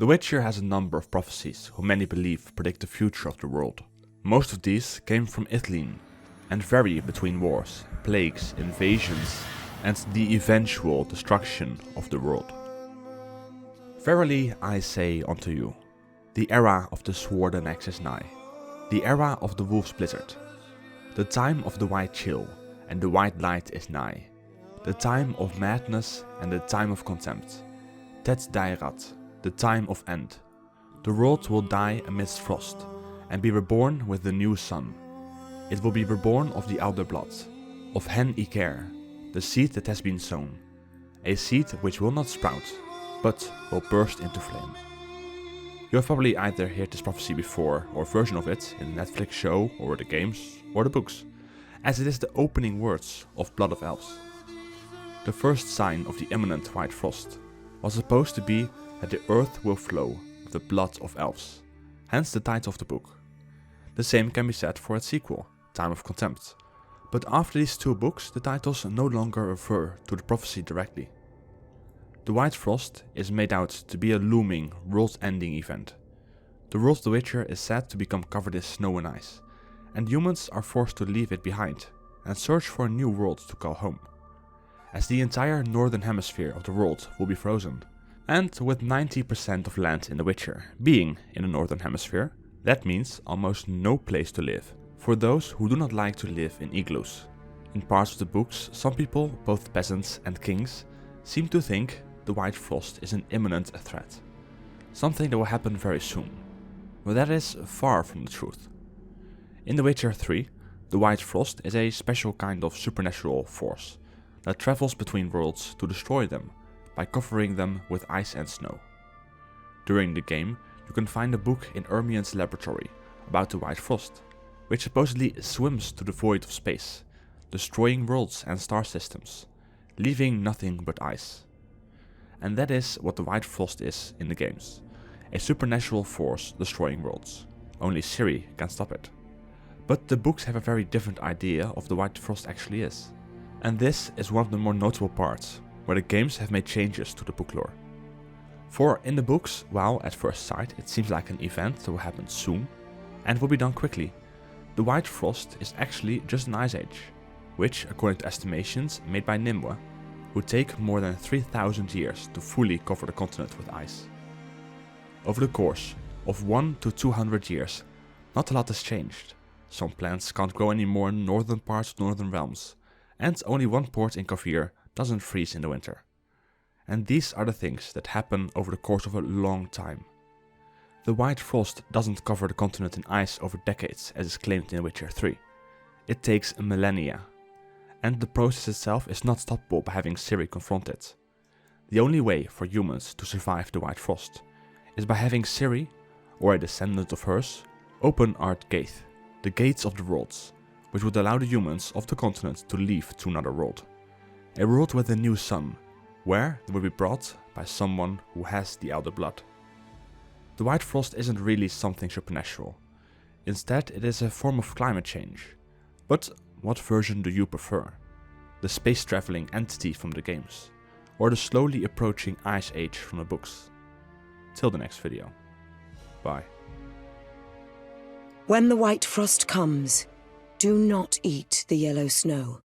The Witcher has a number of prophecies who many believe predict the future of the world. Most of these came from Italy and vary between wars, plagues, invasions, and the eventual destruction of the world. Verily I say unto you, the era of the sworden axe is nigh, the era of the wolf's blizzard. The time of the white chill and the white light is nigh, the time of madness and the time of contempt. Tet dairat, the time of end. The world will die amidst frost, and be reborn with the new sun. It will be reborn of the elder blood, of hen Iker, the seed that has been sown, a seed which will not sprout, but will burst into flame. You have probably either heard this prophecy before or a version of it in the Netflix show or the games or the books, as it is the opening words of Blood of Elves. The first sign of the imminent white frost was supposed to be that the earth will flow with the blood of elves, hence the title of the book. The same can be said for its sequel, Time of Contempt, but after these two books the titles no longer refer to the prophecy directly. The White Frost is made out to be a looming, world-ending event. The world of the Witcher is said to become covered in snow and ice, and humans are forced to leave it behind and search for a new world to call home, as the entire northern hemisphere of the world will be frozen. And with 90% of land in The Witcher being in the northern hemisphere, that means almost no place to live, for those who do not like to live in igloos. In parts of the books, some people, both peasants and kings, seem to think the White Frost is an imminent threat, something that will happen very soon, but that is far from the truth. In The Witcher 3, the White Frost is a special kind of supernatural force that travels between worlds to destroy them by covering them with ice and snow. During the game, you can find a book in Ermien's laboratory about the White Frost, which supposedly swims to the void of space, destroying worlds and star systems, leaving nothing but ice. And that is what the White Frost is in the games, a supernatural force destroying worlds. Only Ciri can stop it. But the books have a very different idea of the White Frost actually is. And this is one of the more notable parts, where the games have made changes to the book lore. For in the books, while at first sight it seems like an event that will happen soon, and will be done quickly, the White Frost is actually just an ice age, which, according to estimations made by Nimue, would take more than 3,000 years to fully cover the continent with ice. Over the course of 1 to 200 years, not a lot has changed. Some plants can't grow anymore in northern parts of northern realms, and only one port in Kavir doesn't freeze in the winter. And these are the things that happen over the course of a long time. The White Frost doesn't cover the continent in ice over decades as is claimed in Witcher 3. It takes millennia, and the process itself is not stoppable by having Ciri confront it. The only way for humans to survive the White Frost is by having Ciri, or a descendant of hers, open Ard Gate, the gates of the worlds, which would allow the humans of the continent to leave to another world. A world with a new sun, where they will be brought by someone who has the Elder Blood. The White Frost isn't really something supernatural. Instead, it is a form of climate change. But what version do you prefer? The space-traveling entity from the games, or the slowly approaching Ice Age from the books? Till the next video. Bye. When the White Frost comes, do not eat the yellow snow.